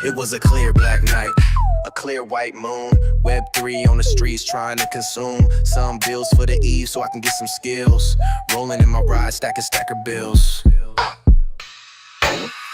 It was a clear black night, a clear white moon. Web3 on the streets trying to consume some bills for the eve so I can get some skills. Rolling in my ride, stacker bills.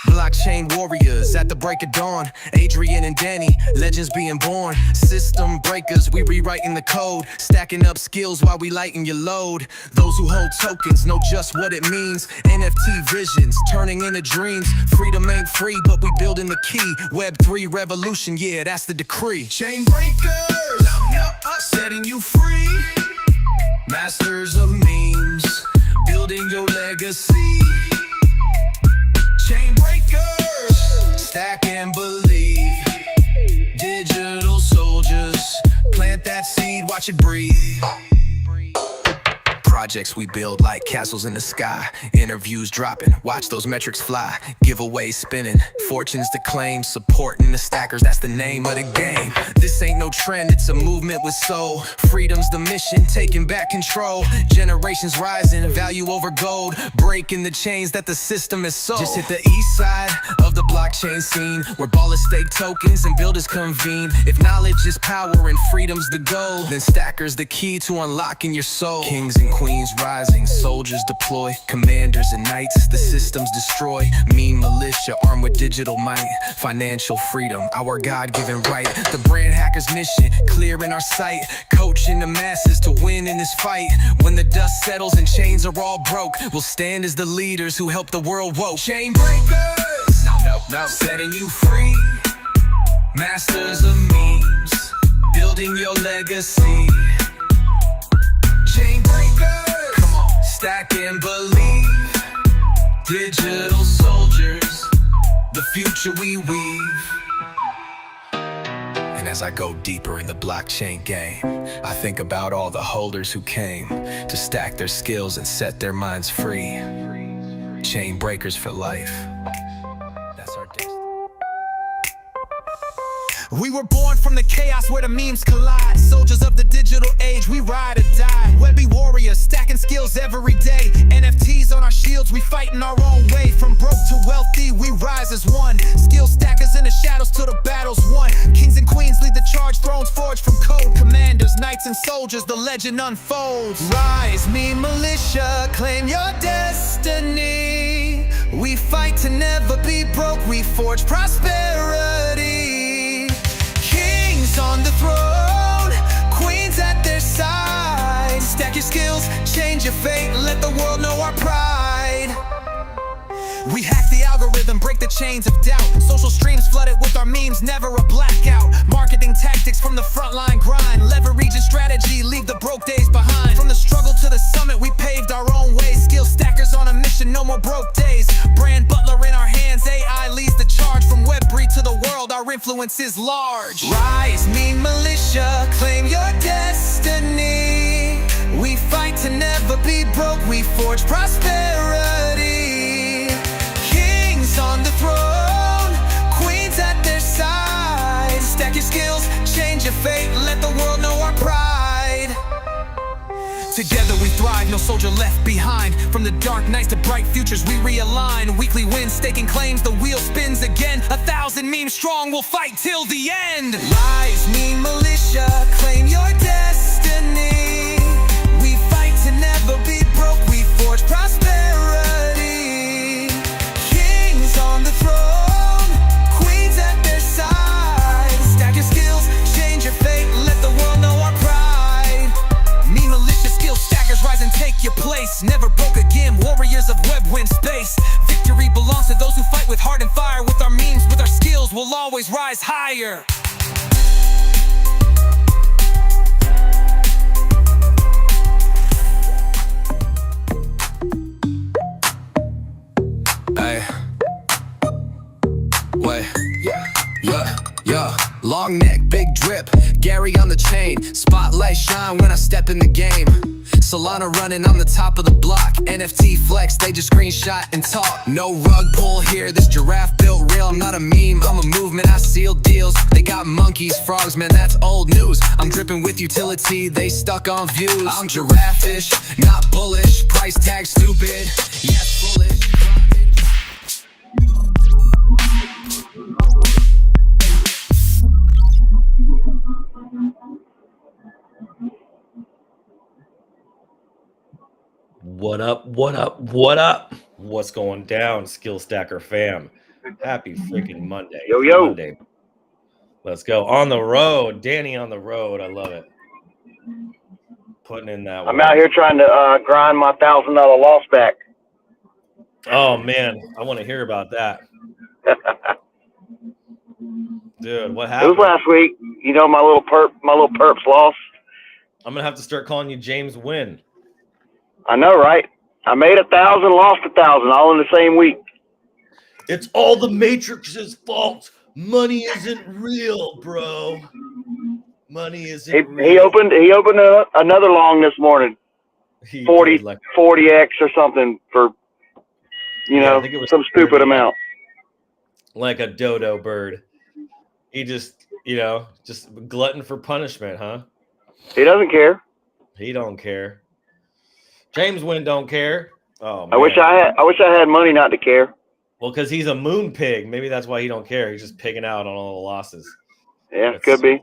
Blockchain warriors at the break of dawn. Adrian and Danny, legends being born. System breakers, we rewriting the code. Stacking up skills while we lighten your load. Those who hold tokens know just what it means. NFT visions turning into dreams. Freedom ain't free, but we building the key. Web3 revolution, yeah, that's the decree. Chain breakers, setting you free. Masters of memes, building your legacy. Chain breakers, stack and believe. Digital soldiers, plant that seed, watch it breathe. Projects we build like castles in the sky. Interviews dropping, watch those metrics fly. Giveaways spinning, fortunes to claim. Supporting the stackers, that's the name of the game. This ain't no trend, it's a movement with soul. Freedom's the mission, taking back control. Generations rising, value over gold. Breaking the chains that the system is sold. Just hit the east side of the blockchain scene, where ballers stake tokens and builders convene. If knowledge is power and freedom's the goal, then stackers the key to unlocking your soul. Kings and queens rising, soldiers deploy, commanders and knights, the systems destroy. Mean militia armed with digital might, financial freedom, our God-given right. The brand hacker's mission, clear in our sight, coaching the masses to win in this fight. When the dust settles and chains are all broke, we'll stand as the leaders who help the world woke. Chain breakers, no, setting you free. Masters of memes, building your legacy. Chain breakers, come on, stack and believe. Digital soldiers, the future we weave. And as I go deeper in the blockchain game, I think about all the holders who came to stack their skills and set their minds free. Chain breakers for life. That's our destiny. We were born from the chaos where the memes collide. Soldiers of the digital age, we ride or die. Webby warriors, stacking skills every day. NFTs on our shields, we fighting our own way. From broke to wealthy, we rise as one. Skill stackers in the shadows till the battle's won. Kings and queens lead the charge, thrones forged from code. Commanders, knights and soldiers, the legend unfolds. Rise, mean militia, claim your destiny. We fight to never be broke, we forge prosperity. On the throne, queens at their side. Stack your skills, change your fate, let the world know our pride. We hack the algorithm, break the chains of doubt. Social streams flooded with our memes, never a blackout. Marketing tactics from the frontline grind. Leverage and strategy, leave the broke days behind. From the struggle to the summit, we paved our own way. Skill stackers on a mission, no more broke days. Brand butler in our hands, AI leads the charge. From Web3 to the world, our influence is large. Rise, mean militia, claim your destiny. We fight to never be broke, we forge prosperity. Kings on the throne, queens at their side. Stack your skills, change your fate, let the world know our pride. Together we thrive, no soldier left behind. From the dark nights to bright futures, we realign. Weekly wins, staking claims, the wheel spins again. 1,000 memes strong, we'll fight till the end. Rise, mean militia, claim your destiny. We fight to never be broke, we forge prosperity. Kings on the throne, queens at their side. Stack your skills, change your fate, let the world know our pride. Mean militia, skill stackers, rise and take your place. Never broke again, warriors of web win space. Victory belongs to those who fight with heart and fire. With our memes, with our skills, we'll always rise higher. Hey, wait, yeah, long neck, big drip, Gary on the chain, spotlight shine when I step in the game. Solana running on the top of the block, NFT flex, they just screenshot and talk. No rug pull here, this giraffe built real. I'm not a meme, I'm a movement, I seal deals. They got monkeys, frogs, man, that's old news. I'm dripping with utility, they stuck on views. I'm giraffe-ish, not bullish, price tag stupid, yes bullish. What up? What up? What up? What's going down, Skill Stacker fam? Happy freaking Monday. Yo, yo. Monday. Let's go. On the road. Danny on the road. I love it. Putting in that I'm work. out here trying to grind my $1,000 loss back. Oh, man. I want to hear about that. Dude, what It happened? was last week. You know, my little perps lost. I'm going to have to start calling you James Wynn. I know, right? I made 1,000, lost 1,000, all in the same week. It's all the Matrix's fault. Money isn't real, bro. Money isn't real. He opened another long this morning. 40x or something for, I think it was some stupid amount. Like a dodo bird. He just glutton for punishment, huh? He doesn't care. He don't care. James Wynn don't care. Oh, man. I wish I had money not to care. Well, because he's a moon pig. Maybe that's why he don't care. He's just pigging out on all the losses. Yeah, could be.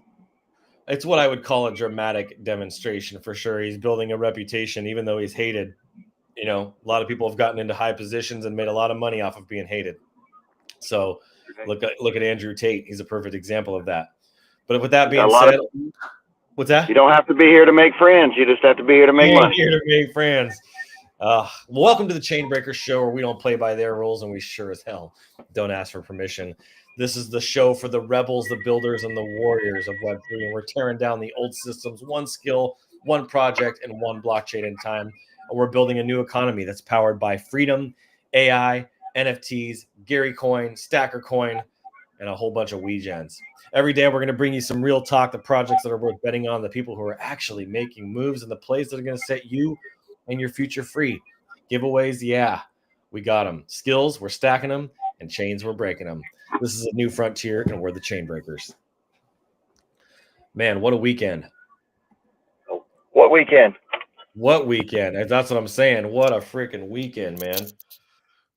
It's what I would call a dramatic demonstration for sure. He's building a reputation, even though he's hated. A lot of people have gotten into high positions and made a lot of money off of being hated. So look at Andrew Tate. He's a perfect example of that. But with that being said, what's that? You don't have to be here to make friends. You just have to be here to make money. Here to make friends. Welcome to the Chainbreaker Show, where we don't play by their rules and we sure as hell don't ask for permission. This is the show for the rebels, the builders, and the warriors of Web3. And we're tearing down the old systems, one skill, one project, and one blockchain at a time. And we're building a new economy that's powered by freedom, AI, NFTs, Gary Coin, Stacker Coin, and a whole bunch of weegens. Every day, we're going to bring you some real talk, the projects that are worth betting on, the people who are actually making moves, and the plays that are going to set you and your future free. Giveaways, yeah, we got them. Skills, we're stacking them, and chains, we're breaking them. This is a new frontier, and we're the chain breakers. Man, what a weekend. What weekend? What weekend? That's what I'm saying. What a freaking weekend, man.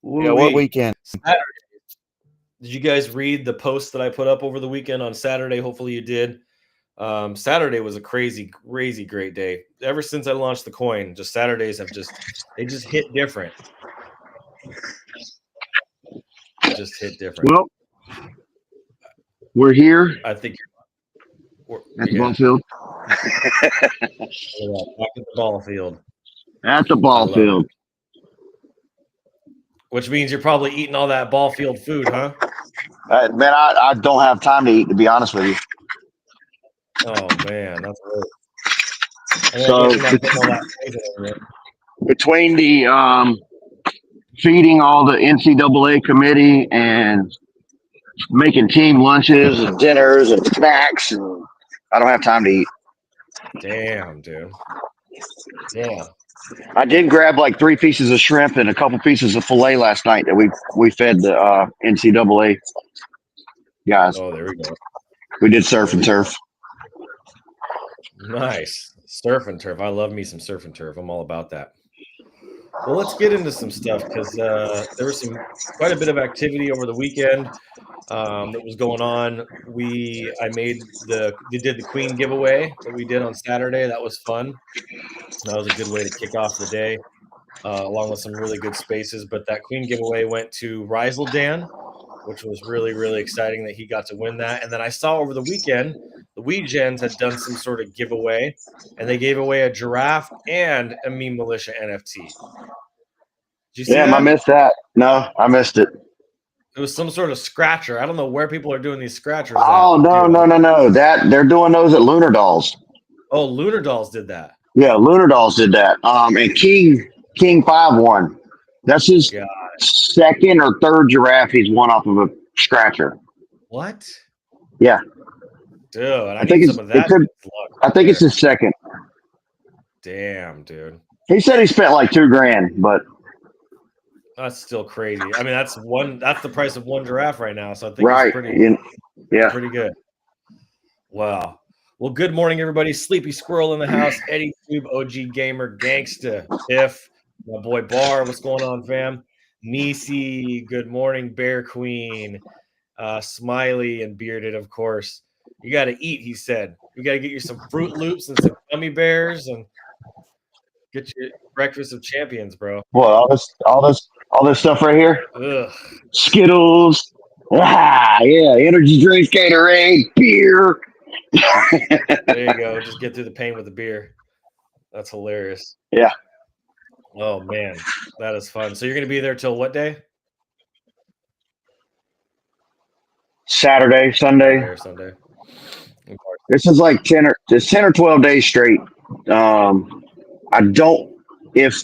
Yeah, what weekend? Saturday. Did you guys read the post that I put up over the weekend on Saturday? Hopefully you did. Saturday was a crazy, crazy great day. Ever since I launched the coin, just Saturdays have just hit different. Just hit different. Well, we're here. I think at the ball field. Back at the ball field. At the ball field. Which means you're probably eating all that ball field food, huh? Man, I don't have time to eat, to be honest with you. Oh man, that's right. So between the feeding all the NCAA committee and making team lunches and dinners and snacks, and I don't have time to eat. Damn, dude. Damn. I did grab like 3 pieces of shrimp and a couple pieces of filet last night that we fed the NCAA guys. Oh, there we go. We did surf and turf. Nice. Surf and turf. I love me some surf and turf. I'm all about that. Well, let's get into some stuff because there was quite a bit of activity over the weekend that was going on. We did the Queen giveaway that we did on Saturday. That was fun. That was a good way to kick off the day, along with some really good spaces. But that Queen giveaway went to Rizel Dan, which was really, really exciting that he got to win that. And then I saw over the weekend, the weegens had done some sort of giveaway, and they gave away a giraffe and a Meme Militia NFT. Did you see that? I missed that. No, I missed it. It was some sort of scratcher. I don't know where people are doing these scratchers. Oh, no. They're doing those at Lunar Dolls. Oh, Lunar Dolls did that. Yeah, Lunar Dolls did that. And King 5 won. That's his second or third giraffe he's won off of a scratcher. What? Yeah. Dude, I think some of that. I think it's his second. Damn, dude. He said he spent like $2,000, but that's still crazy. I mean, that's the price of one giraffe right now. So I think it's pretty good. Wow. Well, good morning, everybody. Sleepy Squirrel in the house. Eddie Tube, OG Gamer, Gangsta, Biff, my boy Bar. What's going on, fam? Nisi, good morning, Bear Queen, Smiley and Bearded, of course. You got to eat, he said. You got to get you some Fruit Loops and some gummy bears and Get your breakfast of champions, bro. What, all this stuff right here? Ugh. Skittles. Yeah, energy drink, Gatorade, beer. There you go. Just get through the pain with the beer. That's hilarious. Yeah. Oh man, that is fun. So you're gonna be there till what day? Saturday, Sunday. Saturday or Sunday. This is like 10 or 12 days straight. I don't, if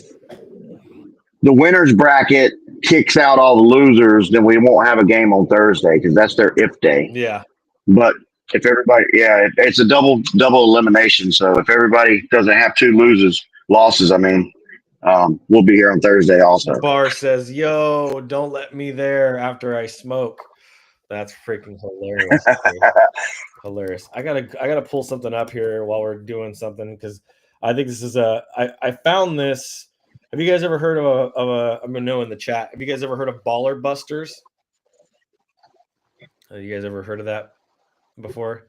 the winners bracket kicks out all the losers, then we won't have a game on Thursday because that's their if day. Yeah. But if everybody, it's a double elimination. So if everybody doesn't have two losses, I mean, we'll be here on Thursday also. Bar says, "Yo, don't let me there after I smoke." That's freaking hilarious. Hilarious. I gotta pull something up here while we're doing something because I think this is I found this. Have you guys ever heard of I'm gonna know in the chat. Have you guys ever heard of Baller Busters? Have you guys ever heard of that before?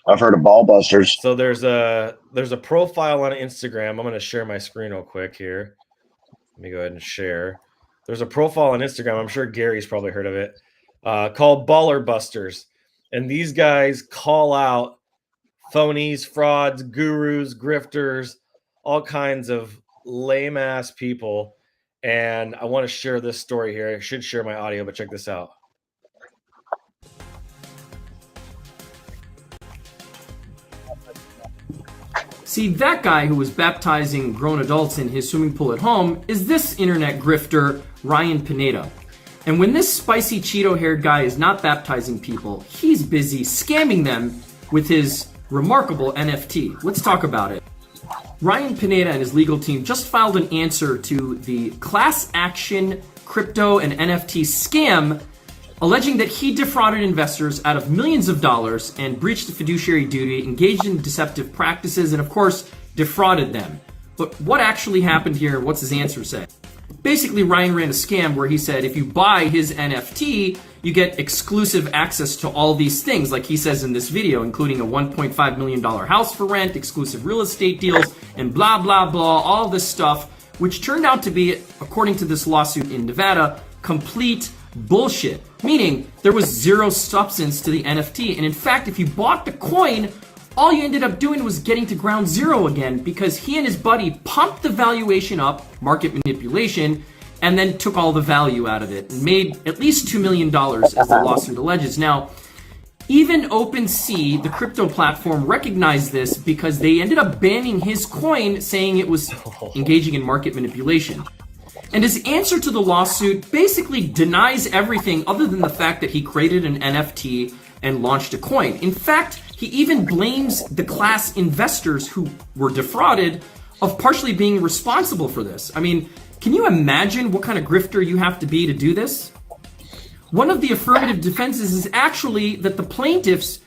I've heard of Ball Busters. So there's a profile on Instagram. I'm gonna share my screen real quick here. Let me go ahead and share. There's a profile on Instagram. I'm sure Gary's probably heard of it. Called Baller Busters. And these guys call out phonies, frauds, gurus, grifters, all kinds of lame ass people. And I want to share this story here. I should share my audio, but check this out. See, that guy who was baptizing grown adults in his swimming pool at home is this internet grifter, Ryan Pineda. And when this spicy Cheeto-haired guy is not baptizing people, he's busy scamming them with his remarkable NFT. Let's talk about it. Ryan Pineda and his legal team just filed an answer to the class action crypto and NFT scam, alleging that he defrauded investors out of millions of dollars and breached the fiduciary duty, engaged in deceptive practices, and of course, defrauded them. But what actually happened here? What's his answer say? Basically, Ryan ran a scam where he said if you buy his NFT, you get exclusive access to all these things, like he says in this video, including a $1.5 million house for rent, exclusive real estate deals, and blah, blah, blah, all this stuff, which turned out to be, according to this lawsuit in Nevada, complete bullshit. Meaning, there was zero substance to the NFT, and in fact, if you bought the coin, all you ended up doing was getting to ground zero again because he and his buddy pumped the valuation up, market manipulation, and then took all the value out of it and made at least $2 million, as the lawsuit alleges. Now, even OpenSea, the crypto platform, recognized this because they ended up banning his coin, saying it was engaging in market manipulation. And his answer to the lawsuit basically denies everything other than the fact that he created an NFT and launched a coin. In fact, he even blames the class investors who were defrauded of partially being responsible for this. I mean, can you imagine what kind of grifter you have to be to do this? One of the affirmative defenses is actually that the plaintiffs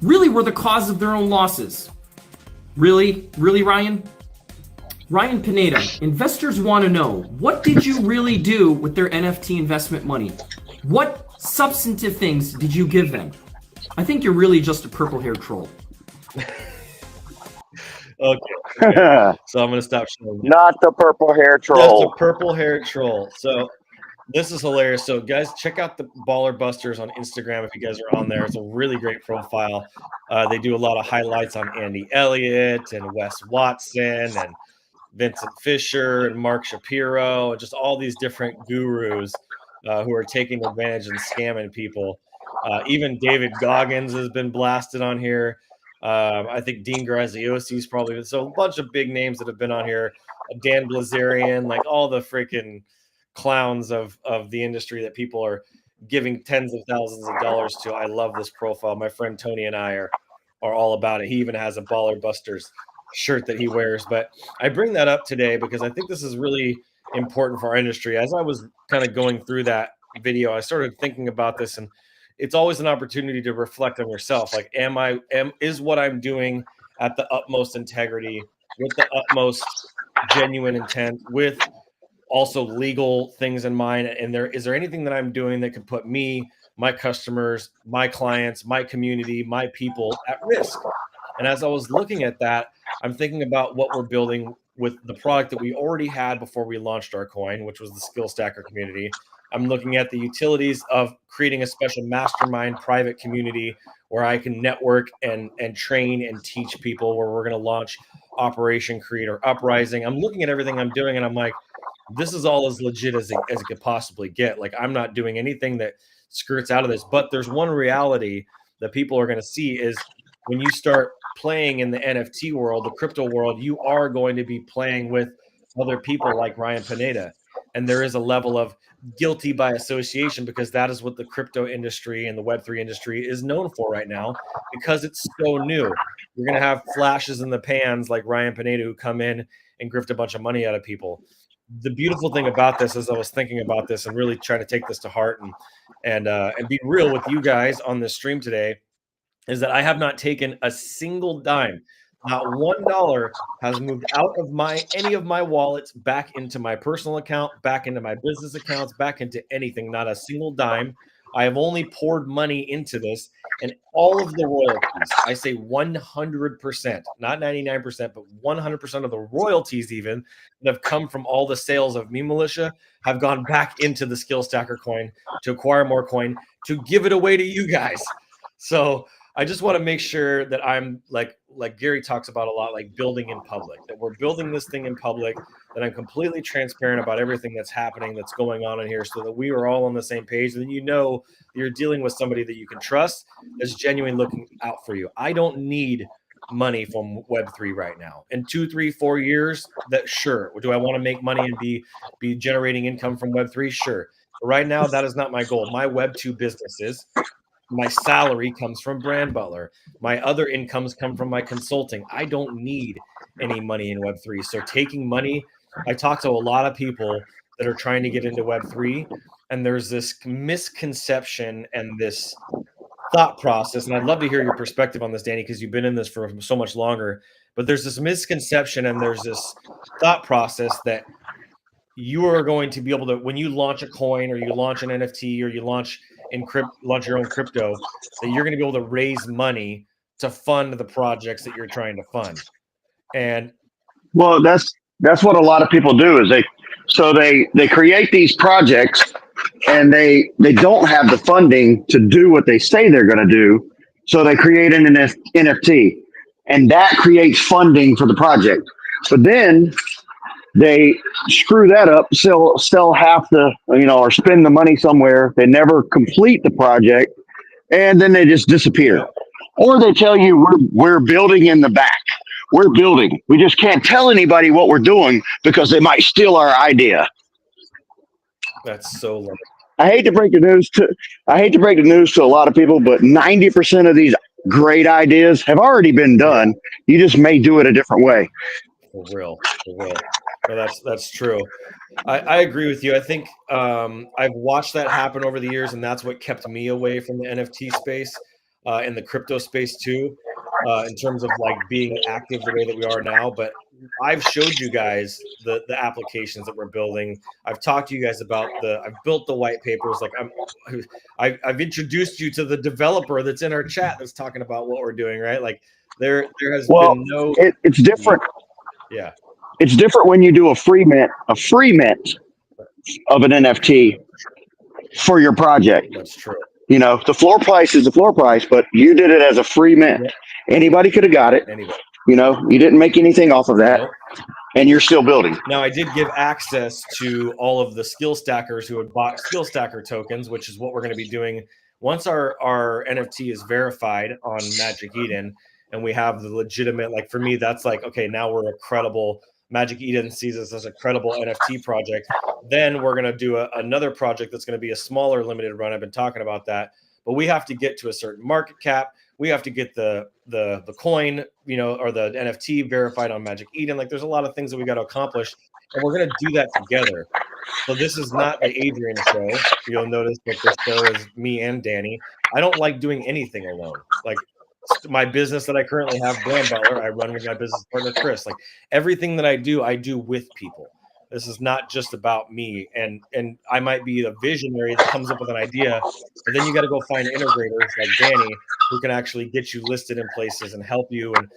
really were the cause of their own losses. Really? Really, Ryan? Ryan Pineda, investors want to know, what did you really do with their NFT investment money? What substantive things did you give them? I think you're really just a purple-haired troll. Okay. So I'm going to stop showing you. Not the purple hair Just troll. a purple-haired troll. So this is hilarious. So guys, check out the Baller Busters on Instagram if you guys are on there. It's a really great profile. They do a lot of highlights on Andy Elliott and Wes Watson and Vincent Fisher and Mark Shapiro and just all these different gurus who are taking advantage and scamming people. Even David Goggins has been blasted on here. I think Dean Graziosi is probably so a bunch of big names that have been on here. Dan Blazarian, like all the freaking clowns of the industry that people are giving tens of thousands of dollars to. I love this profile. My friend Tony and I are all about it. He even has a Baller Busters shirt that he wears. But I bring that up today because I think this is really important for our industry. As I was kind of going through that video, I started thinking about this, and it's always an opportunity to reflect on yourself. Like, is what I'm doing at the utmost integrity, with the utmost genuine intent, with also legal things in mind? And is there anything that I'm doing that could put me, my customers, my clients, my community, my people at risk? And as I was looking at that, I'm thinking about what we're building with the product that we already had before we launched our coin, which was the Skill Stacker community. I'm looking at the utilities of creating a special mastermind private community where I can network and train and teach people, where we're going to launch Operation Creator Uprising. I'm looking at everything I'm doing and I'm like, this is all as legit as it could possibly get. Like, I'm not doing anything that skirts out of this. But there's one reality that people are going to see is when you start playing in the NFT world, the crypto world, you are going to be playing with other people like Ryan Pineda. And there is a level of guilty by association, because that is what the crypto industry and the Web3 industry is known for right now, because it's so new. You're going to have flashes in the pans like Ryan Pineda who come in and grift a bunch of money out of people. The beautiful thing about this, as I was thinking about this and really trying to take this to heart and be real with you guys on this stream today, is that I have not taken a single dime. Not $1 has moved out of any of my wallets back into my personal account, back into my business accounts, back into anything. Not a single dime. I have only poured money into this, and all of the royalties, I say 100%, not 99%, but 100% of the royalties even that have come from all the sales of Meme Militia have gone back into the Skill Stacker coin to acquire more coin, to give it away to you guys. So I just want to make sure that I'm like Gary talks about a lot, like building in public, that we're building this thing in public, that I'm completely transparent about everything that's happening, that's going on in here, so that we are all on the same page, and you know you're dealing with somebody that you can trust, that's genuinely looking out for you. I don't need money from Web3 right now. In 2, 3, 4 years, that sure. Do I want to make money and be generating income from Web3? Sure. But right now, that is not my goal. My Web2 businesses, my salary comes from Brand Butler. My other incomes come from my consulting. I don't need any money in Web3. So taking money, I talk to a lot of people that are trying to get into Web3, and there's this misconception and this thought process. And I'd love to hear your perspective on this, Danny, because you've been in this for so much longer. But there's this misconception and there's this thought process that you are going to be able to, when you launch a coin or you launch an NFT or you launch your own crypto, that you're going to be able to raise money to fund the projects that you're trying to fund. And well, that's what a lot of people do, is they create these projects and they don't have the funding to do what they say they're going to do. So they create an NFT, and that creates funding for the project. But then they screw that up, sell half the, or spend the money somewhere. They never complete the project, and then they just disappear. Or they tell you we're building in the back. We're building. We just can't tell anybody what we're doing because they might steal our idea. that's so low. I hate to break the news to a lot of people, but 90% of these great ideas have already been done. You just may do it a different way. For real. No, that's true. I agree with you. I think I've watched that happen over the years, and that's what kept me away from the NFT space and the crypto space too, in terms of like being active the way that we are now. But I've showed you guys the applications that we're building. I've talked to you guys about I've built the white papers. Like I've introduced you to the developer that's in our chat that's talking about what we're doing, right? Like there has been no. It's different. Yeah. It's different when you do a free mint of an NFT for your project. That's true. The floor price is the floor price, but you did it as a free mint. Yeah. Anybody could have got it. Anybody. You didn't make anything off of that, and you're still building. Now, I did give access to all of the skill stackers who had bought skill stacker tokens, which is what we're going to be doing once our NFT is verified on Magic Eden, and we have the legitimate, like for me, that's like, okay, now we're a credible. Magic Eden sees us as a credible NFT project. Then we're going to do another project that's going to be a smaller limited run. I've been talking about that, but we have to get to a certain market cap. We have to get the coin, or the NFT verified on Magic Eden. Like there's a lot of things that we got to accomplish, and we're going to do that together. So this is not the Adrian show. You'll notice that this show is me and Danny. I don't like doing anything alone. Like my business that I currently have, Brand Butler, I run with my business partner, Chris. Like everything that I do with people. This is not just about me. And I might be the visionary that comes up with an idea, but then you got to go find integrators like Danny who can actually get you listed in places and help you and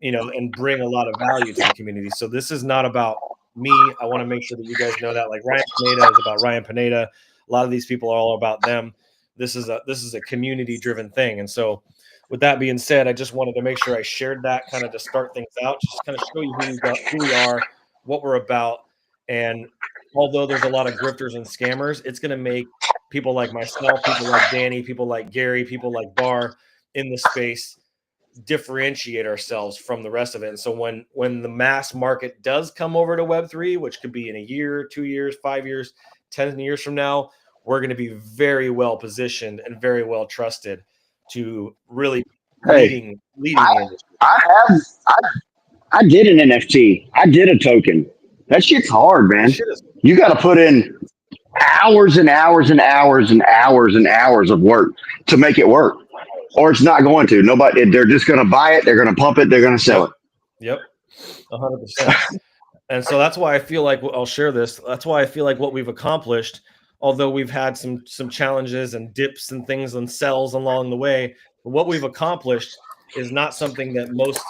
and bring a lot of value to the community. So this is not about me. I want to make sure that you guys know that, like, Ryan Pineda is about Ryan Pineda. A lot of these people are all about them. This is a community driven thing. And so with that being said, I just wanted to make sure I shared that kind of to start things out, just kind of show you who we are, what we're about. And although there's a lot of grifters and scammers, it's going to make people like myself, people like Danny, people like Gary, people like Barr in the space differentiate ourselves from the rest of it. And so when the mass market does come over to Web3, which could be in a year, 2 years, 5 years, 10 years from now, we're going to be very well positioned and very well trusted to really leading the industry. I did an NFT. I did a token. That shit's hard, man. You got to put in hours and hours and hours and hours and hours of work to make it work, or it's not going to. Nobody, they're just going to buy it. They're going to pump it. They're going to sell it. Yep. 100%. And so that's why I feel like I'll share this. That's why I feel like what we've accomplished, although we've had some challenges and dips and things and sells along the way, but what we've accomplished is not something that most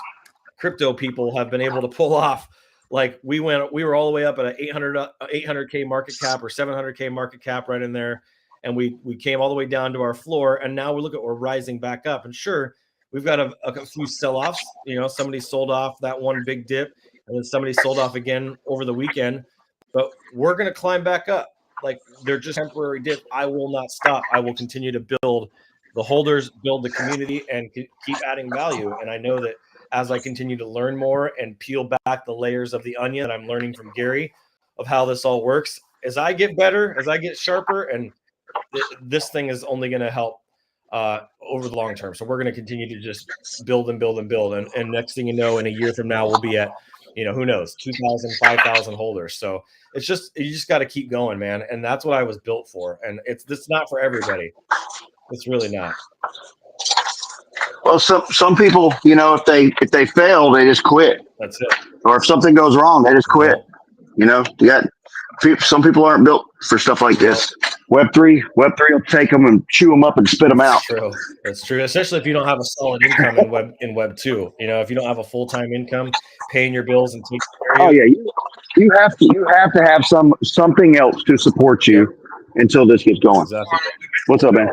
crypto people have been able to pull off. Like we were all the way up at an 800K market cap or 700K market cap right in there. And we came all the way down to our floor. And now we look at, we're rising back up. And sure, we've got a few sell-offs. Somebody sold off that one big dip, and then somebody sold off again over the weekend. But we're going to climb back up. Like, they're just temporary dip. I will not stop. I will continue to build the holders, build the community, and keep adding value. And I know that as I continue to learn more and peel back the layers of the onion that I'm learning from Gary of how this all works, as I get better, as I get sharper, and this thing is only going to help over the long term. So we're going to continue to just build and build and build. And next thing you know, in a year from now, we'll be at, who knows, 2,000, 5,000 holders. So you just got to keep going, man. And that's what I was built for. And it's not for everybody. It's really not. Well, some people, if they fail, they just quit. That's it. Or if something goes wrong, they just quit. Some people aren't built for stuff like this. Web3 will take them and chew them up and spit them out. That's true. Especially if you don't have a solid income in Web 2. If you don't have a full-time income, paying your bills and taking care of you. You have to have something else to support you until this gets going. Exactly. What's up, man?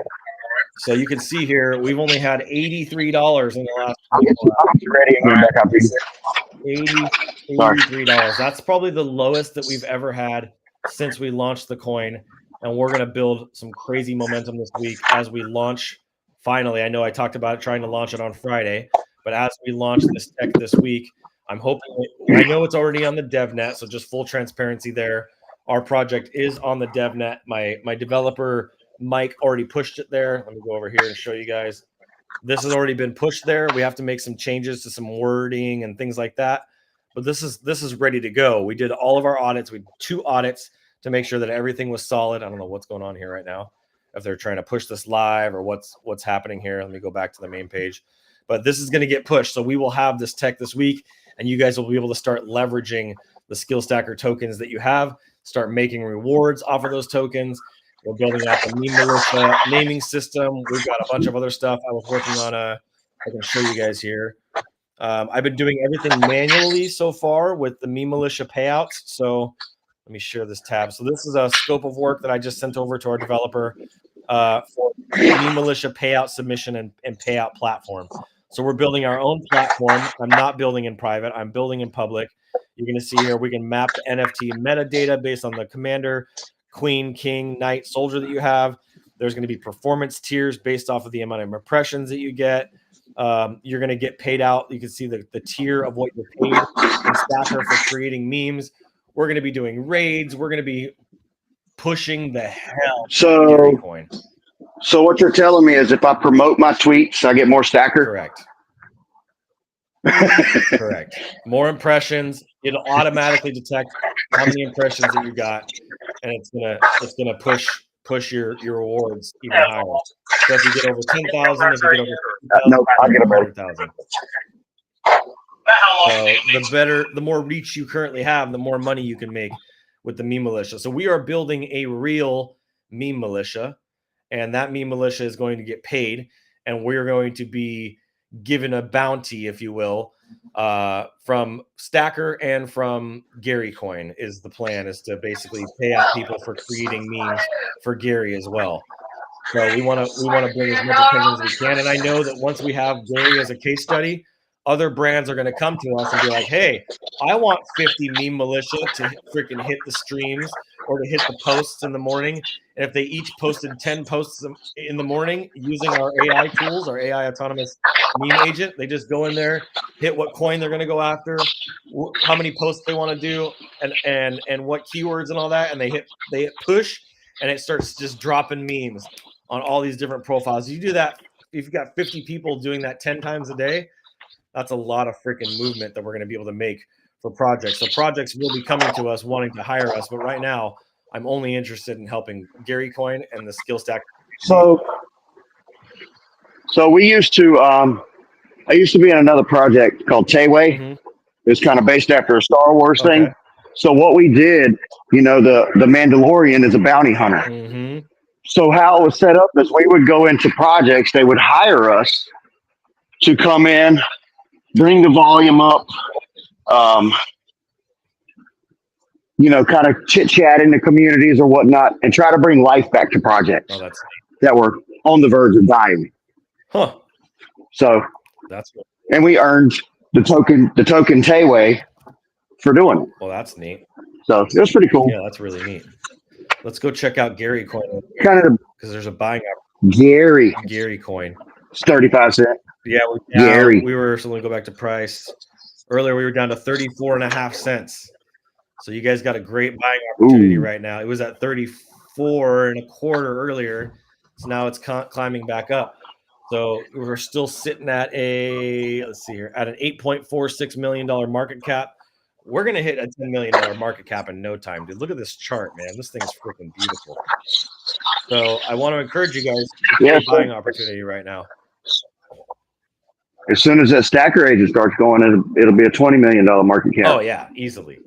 So you can see here, we've only had $83 in the last. I'll get you ready and get back up to $83. That's probably the lowest that we've ever had since we launched the coin. And we're going to build some crazy momentum this week as we launch. Finally, I know I talked about trying to launch it on Friday, but as we launch this tech this week, I'm hoping, I know it's already on the DevNet, so just full transparency there. Our project is on the DevNet. My developer, Mike, already pushed it there. Let me go over here and show you guys. This has already been pushed there. We have to make some changes to some wording and things like that, but this is ready to go. We did all of our audits. We did 2 audits to make sure that everything was solid. I don't know what's going on here right now, if they're trying to push this live or what's happening here. Let me go back to the main page, but this is going to get pushed. So we will have this tech this week, and you guys will be able to start leveraging the Skill Stacker tokens that you have, start making rewards off of those tokens. We're building out the Meme Militia naming system. We've got a bunch of other stuff I was working on. I can show you guys here. I've been doing everything manually so far with the Meme Militia payouts. So let me share this tab. So this is a scope of work that I just sent over to our developer for Meme Militia payout submission and payout platform. So we're building our own platform. I'm not building in private. I'm building in public. You're going to see here we can map the NFT metadata based on the commander, queen, king, knight, soldier that you have. There's going to be performance tiers based off of the amount of impressions that you get. You're going to get paid out. You can see the tier of what you're paid in Stacker for creating memes. We're going to be doing raids. We're going to be pushing the hell out of coin. So what you're telling me is if I promote my tweets, I get more Stacker? Correct. Correct. More impressions. It'll automatically detect how many impressions that you got, and it's gonna push your rewards even higher. So if you get over 10,000, if you get over 2,000, I'll get 100,000. So the more reach you currently have, the more money you can make with the Meme Militia. So we are building a real Meme Militia, and that Meme Militia is going to get paid, and we're going to be given a bounty, if you will, from Stacker and from Gary Coin. Is the plan is to basically pay out people for creating memes for Gary as well. So we want to bring as much attention as we can. And I know that once we have Gary as a case study, other brands are going to come to us and be like, hey, I want 50 meme militia to freaking hit the streams or to hit the posts in the morning. And if they each posted 10 posts in the morning using our AI tools, our AI autonomous meme agent, they just go in there, hit what coin they're going to go after, how many posts they want to do, and what keywords and all that, and they hit push, and it starts just dropping memes on all these different profiles. You do that, if you've got 50 people doing that 10 times a day, that's a lot of freaking movement that we're going to be able to make for projects. So projects will be coming to us wanting to hire us, but right now I'm only interested in helping Gary Coin and the Skill Stack. So we used to, I used to be in another project called Tayway. Mm-hmm. It was kind of based after a Star Wars Okay. thing. So what we did, the Mandalorian is a bounty hunter. Mm-hmm. So how it was set up is we would go into projects, they would hire us to come in, bring the volume up, kind of chit chat in the communities or whatnot, and try to bring life back to projects that were on the verge of dying. Huh. So that's cool. And we earned the token Tayway for doing it. Well, that's neat. So it was pretty cool. Yeah, that's really neat. Let's go check out Gary Coin. Kind of because there's a buying Gary Coin. It's 35 cents. Yeah, Gary. We were, so let me go back to price. Earlier, we were down to 34.5 cents. So you guys got a great buying opportunity right now. It was at 34.25 earlier. So now it's climbing back up. So we're still sitting at let's see here, at an $8.46 million market cap. We're going to hit a $10 million market cap in no time, dude. Look at this chart, man. This thing is freaking beautiful. So I want to encourage you guys to get a buying opportunity right now. As soon as that Stacker agent starts going, it'll be a $20 million market cap. Oh, yeah, easily.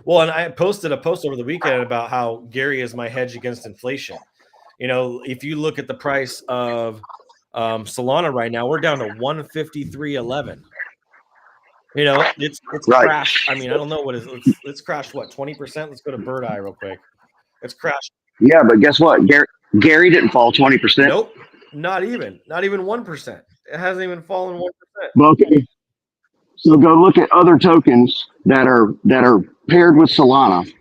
Well, and I posted a post over the weekend about how Gary is my hedge against inflation. If you look at the price of Solana right now, we're down to 153.11. It's crashed. I mean, I don't know what it's crashed. What, 20%? Let's go to Bird Eye real quick. It's crashed. Yeah, but guess what? Gary didn't fall 20%. Nope, not even 1%. It hasn't even fallen 1%. Well, okay. So go look at other tokens that are paired with Solana.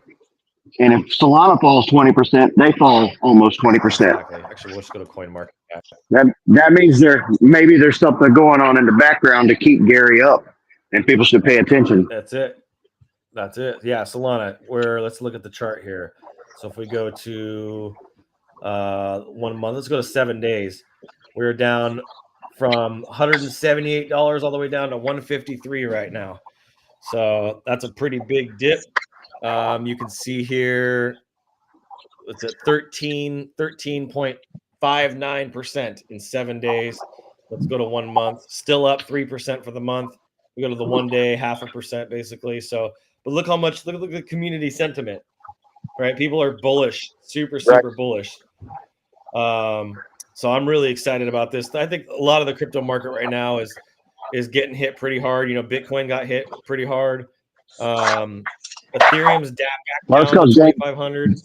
And if Solana falls 20%, they fall almost 20%. Exactly. Actually, let's go to CoinMarketCap. That means there's something going on in the background to keep Gary up, and people should pay attention. That's it. Yeah, Solana. Let's look at the chart here. So if we go to 1 month, let's go to 7 days. We're down from $178 all the way down to $153 right now. So that's a pretty big dip. You can see here it's at 13.59% in 7 days. Let's go to 1 month. Still up 3% for the month. We go to the 1 day, 0.5% basically. So, but look at the community sentiment, right? People are bullish, super bullish. So I'm really excited about this. I think a lot of the crypto market right now is getting hit pretty hard. Bitcoin got hit pretty hard. Ethereum's back down to 2,500.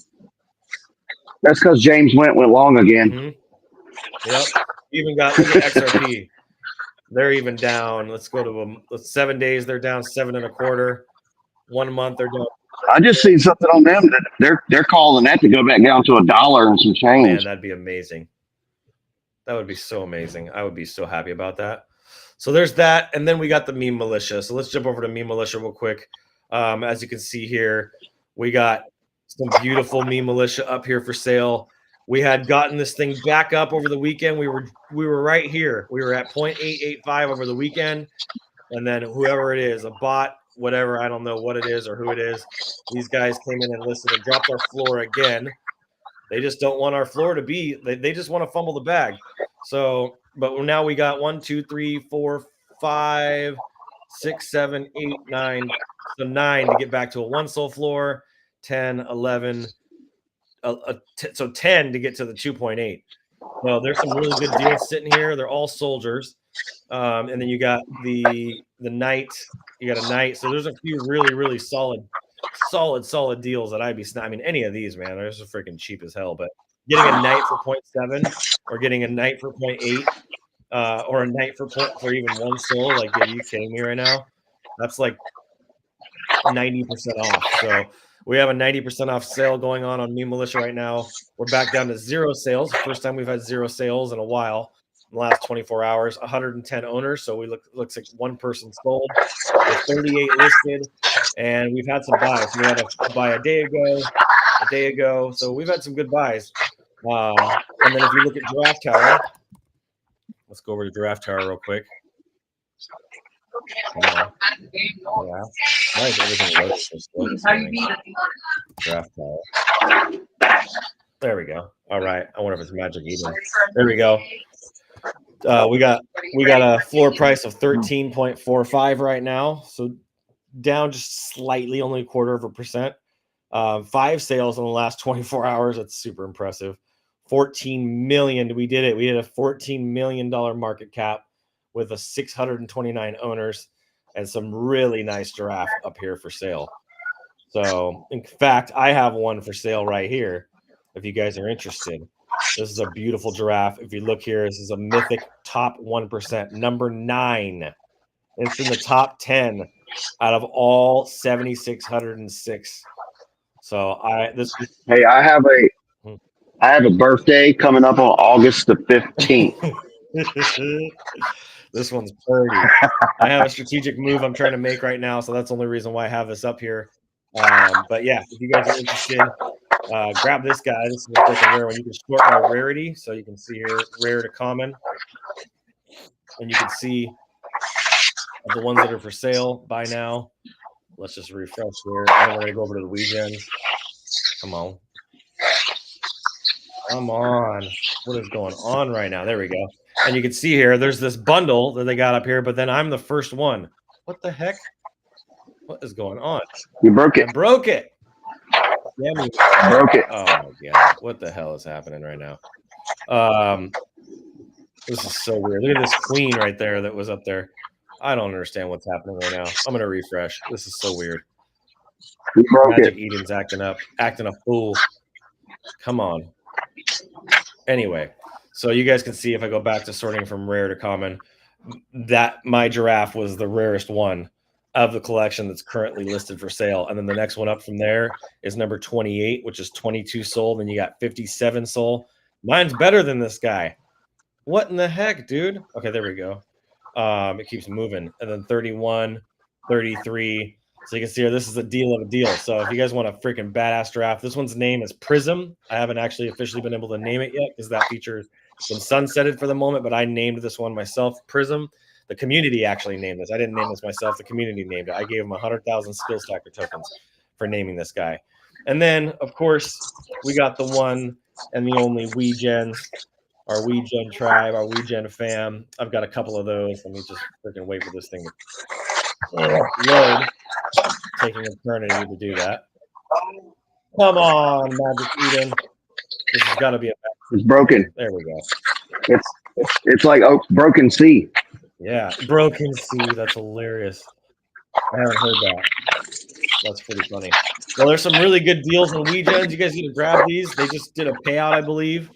That's because James went long again. Mm-hmm. Yep. Even got XRP. They're even down. Let's go to 7 days. They're down 7.25. 1 month they're down. I just seen something on them that they're calling that to go back down to $1 and some change. Man, that'd be amazing. That would be so amazing. I would be so happy about that. So there's that, and then we got the meme militia. So let's jump over to meme militia real quick. As you can see here, we got some beautiful meme militia up here for sale. We had gotten this thing back up over the weekend. We were right here. We were at 0.885 over the weekend, and then whoever it is, a bot, whatever, I don't know what it is or who it is, these guys came in and listed and dropped our floor again. They just don't want our floor to be. They just want to fumble the bag. So, but now we got 1, 2, 3, 4, 5, 6, 7, 8, 9. So 9 to get back to a 1 soul floor. 10, 11. So 10 to get to the 2.8. Well, there's some really good deals sitting here. They're all soldiers. And then you got the night. You got a night. So there's a few really, really solid deals that I'd be. I mean, any of these, man, they're just freaking cheap as hell. But getting a night for 0.7 or getting a night for 0.8 or a night for even one soul, like, are you kidding me right now? That's like 90% off. So we have a 90% off sale going on New Militia right now. We're back down to 0 sales. First time we've had 0 sales in a while. In the last 24 hours, 110 owners. So looks like one person sold. With 38 listed, and we've had some buys. We had a buy a day ago. So we've had some good buys. And then if you look at Giraffe Tower, let's go over to Giraffe Tower real quick. Yeah. Why is everything loaded so slow? Giraffe Tower. There we go. All right. I wonder if it's Magic Eden. There we go. We got a floor price of 13.45 right now, so down just slightly, only 0.25%. 5 sales in the last 24 hours. That's super impressive. 14 million. We did it. We did a $14 million market cap with a 629 owners and some really nice giraffe up here for sale. So, in fact, I have one for sale right here. If you guys are interested. This is a beautiful giraffe. If you look here, this is a mythic top 1%, number 9. It's in the top 10 out of all 7,606. So Hey, I have a birthday coming up on August the 15th. This one's pretty. I have a strategic move I'm trying to make right now, so that's the only reason why I have this up here. But yeah, if you guys are interested, grab this guy. This is a freaking rare one. You can sort by rarity, so you can see here rare to common, and you can see the ones that are for sale. Buy now. Let's just refresh here, and we're gonna go over to the Weegens. Come on. What is going on right now? There we go. And you can see here, there's this bundle that they got up here, but then I'm the first one. What the heck? What is going on? You broke it. I broke it. Yeah, Broke it. Oh my god! What the hell is happening right now? This is so weird. Look at this queen right there that was up there. I don't understand what's happening right now. I'm gonna refresh. This is so weird. You broke Magic it. Eden's acting a fool. Come on. Anyway, so you guys can see if I go back to sorting from rare to common, that my giraffe was the rarest one of the collection that's currently listed for sale. And then the next one up from there is number 28, which is 22 sold. And you got 57 sold. Mine's better than this guy. What in the heck, dude? Okay, there we go. It keeps moving. And then 31, 33. So you can see here, this is a deal of a deal. So if you guys want a freaking badass giraffe, this one's name is Prism. I haven't actually officially been able to name it yet because that feature has been sunsetted for the moment, but I named this one myself, Prism. The community actually named this. I didn't name this myself. The community named it. I gave them 100,000 skill stacker tokens for naming this guy. And then, of course, we got the one and the only Weegens, our Weegen tribe, our Weegen fam. I've got a couple of those. Let me just freaking wait for this thing to load. Taking eternity to do that. Come on, Magic Eden. This has got to be a. It's broken. There we go. It's like broken sea. Yeah, broken sea. That's hilarious. I haven't heard that. That's pretty funny. Well, there's some really good deals on Weegens. You guys need to grab these. They just did a payout, I believe.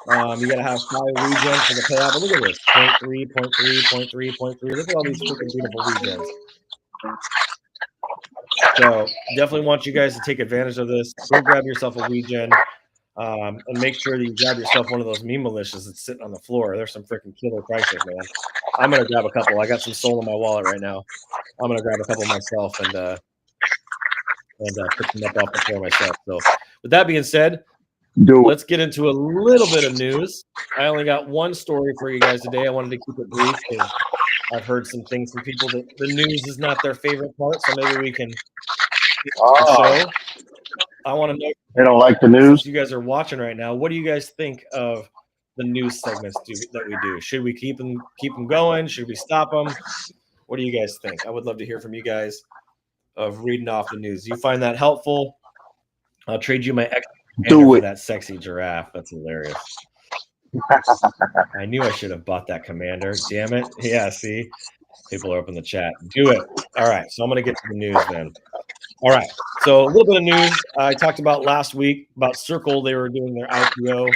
You got to have 5 Weegens for the payout. But look at this: 0.3, 0.3, 0.3, 0.3. Look at all these freaking beautiful Weegens. So definitely want you guys to take advantage of this. Go grab yourself a Weegen. And make sure that you grab yourself one of those meme militias that's sitting on the floor. There's some freaking killer prices, man. I'm gonna grab a couple. I got some soul in my wallet right now. I'm gonna grab a couple myself and pick them up off the floor myself. So, with that being said, let's get into a little bit of news. I only got one story for you guys today. I wanted to keep it brief because I've heard some things from people that the news is not their favorite part. So maybe we can. I want to know. They don't like the news. You guys are watching right now. What do you guys think of the news segments that we do? Should we keep them going? Should we stop them? What do you guys think? I would love to hear from you guys of reading off the news. You find that helpful? I'll trade you my extra for that sexy giraffe. That's hilarious. I knew I should have bought that commander. Damn it. Yeah, see? People are up in the chat. Do it. All right. So I'm going to get to the news then. All right. So a little bit of news. I talked about last week about Circle. They were doing their IPO.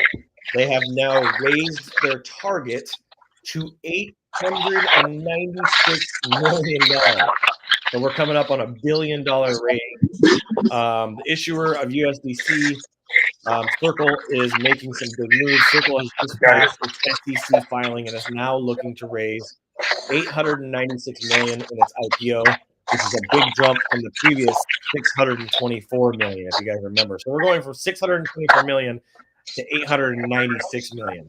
They have now raised their target to $896 million. So we're coming up on $1 billion raise. The issuer of USDC, Circle, is making some big moves. Circle has just passed its SEC filing and is now looking to raise $896 million in its IPO, which is a big jump from the previous $624 million, if you guys remember. So we're going from $624 million to $896 million.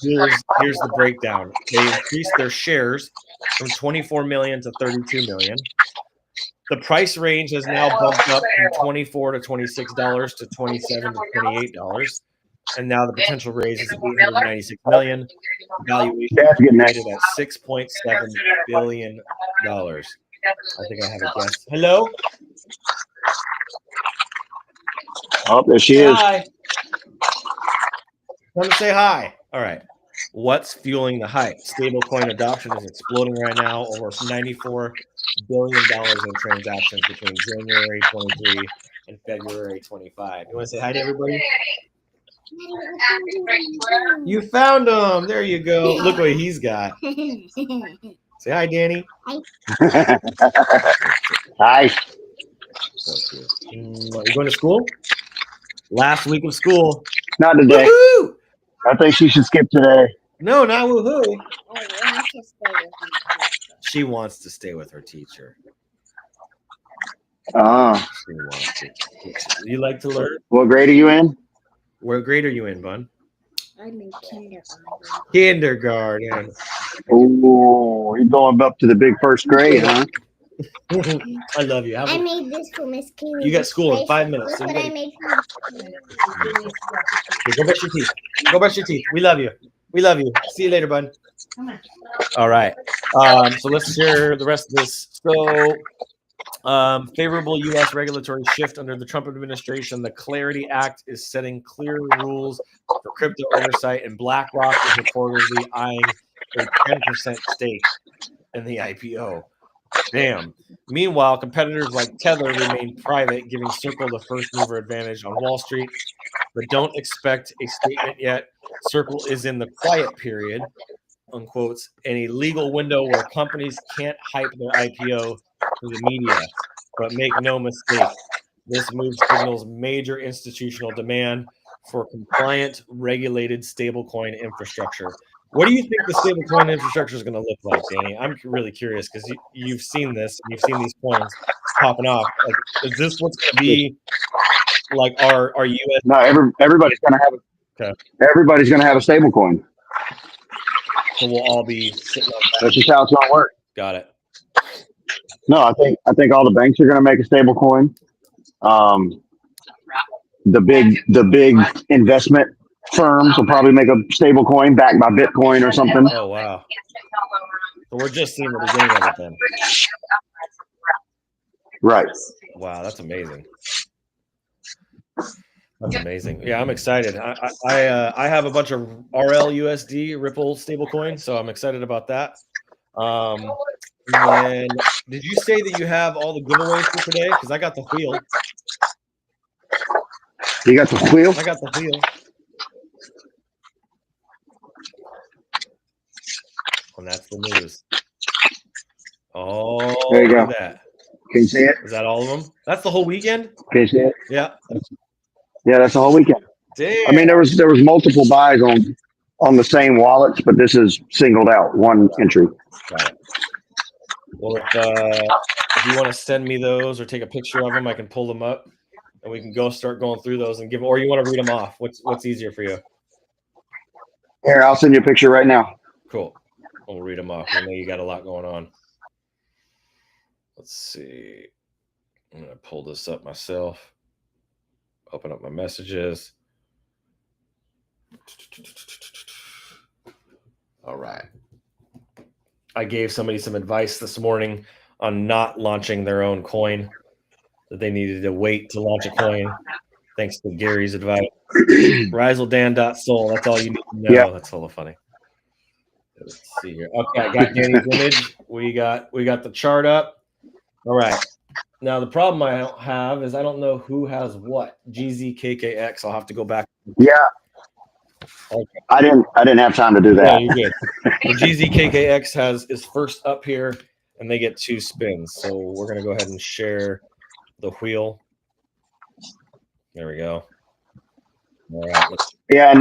Here's the breakdown. They increased their shares from 24 million to 32 million. The price range has now bumped up from $24 to $26 to $27 to $28. And now the potential raise is $896 million. Valuation estimated at $6.7 billion. I think I have a guess. Hello? Oh, there she is. Hi. Come to say hi. All right. What's fueling the hype? Stablecoin adoption is exploding right now. Over $94 billion in transactions between January 23 and February 25. You want to say hi to everybody? You found him. There you go. Look what he's got. Say hi, Danny. Hi. So cute. You going to school? Last week of school. Not today. Woo-hoo! I think she should skip today. No, not woohoo. She wants to stay with her teacher. Oh. She wants to. You like to learn? What grade are you in? What grade are you in, bud? I'm in kindergarten. Kindergarten. Oh, you're going up to the big first grade, huh? I love you. I made this for Miss Kiwi. You got school in 5 minutes. Look So what I made for go brush your teeth. Go brush your teeth. We love you. We love you. See you later, bud. All right. So let's share the rest of this. So, favorable U.S. regulatory shift under the Trump administration. The Clarity Act is setting clear rules for crypto oversight, and BlackRock is reportedly eyeing a 10% stake in the IPO. Damn. Meanwhile, competitors like Tether remain private, giving Circle the first mover advantage on Wall Street, but don't expect a statement yet. Circle is in the quiet period, unquotes, and a legal window where companies can't hype their IPO to the media. But make no mistake, this move signals major institutional demand for compliant, regulated stablecoin infrastructure. What do you think the stablecoin infrastructure is going to look like, Danny? I'm really curious because you've seen this, you've seen these coins popping off. Like, is this what's going to be like our US? No, everybody's going to have everybody's going to have a stable coin. So we'll all be sitting on that. That's just how it's going to work. Got it. No, I think all the banks are going to make a stable coin. The big investment firms will probably make a stable coin backed by Bitcoin or something. Oh wow! So we're just seeing the beginning of it then. Right. Wow, that's amazing. That's amazing. Yeah, I'm excited. I have a bunch of RLUSD Ripple stablecoin, so I'm excited about that. And did you say that you have all the giveaways for today? Because I got the wheel. You got the wheel? I got the wheel. And that's the news. Oh, there you go. Look at that. Can you see it? Is that all of them? That's the whole weekend? Can you see it? Yeah. Yeah, that's the whole weekend. Damn. I mean, there was multiple buys on the same wallets, but this is singled out, one entry. Got it. Well, if you want to send me those or take a picture of them, I can pull them up and we can start going through those and give. Or you want to read them off? What's easier for you? Here, I'll send you a picture right now. Cool. We'll read them off. I know you got a lot going on. Let's see. I'm gonna pull this up myself. Open up my messages. All right. I gave somebody some advice this morning on not launching their own coin, that they needed to wait to launch a coin. Thanks to Gary's advice. RiselDan.soul. That's all you need to know. Yep. That's hella funny. Let's see here. Okay, I got Danny's image. We got the chart up. All right. Now the problem I have is I don't know who has what. GZKKX. I'll have to go back. Yeah. Okay. I didn't have time to do No, that. you're good. So GZKKX is first up here, and they get 2 spins. So we're gonna go ahead and share the wheel. There we go. All right. Yeah, and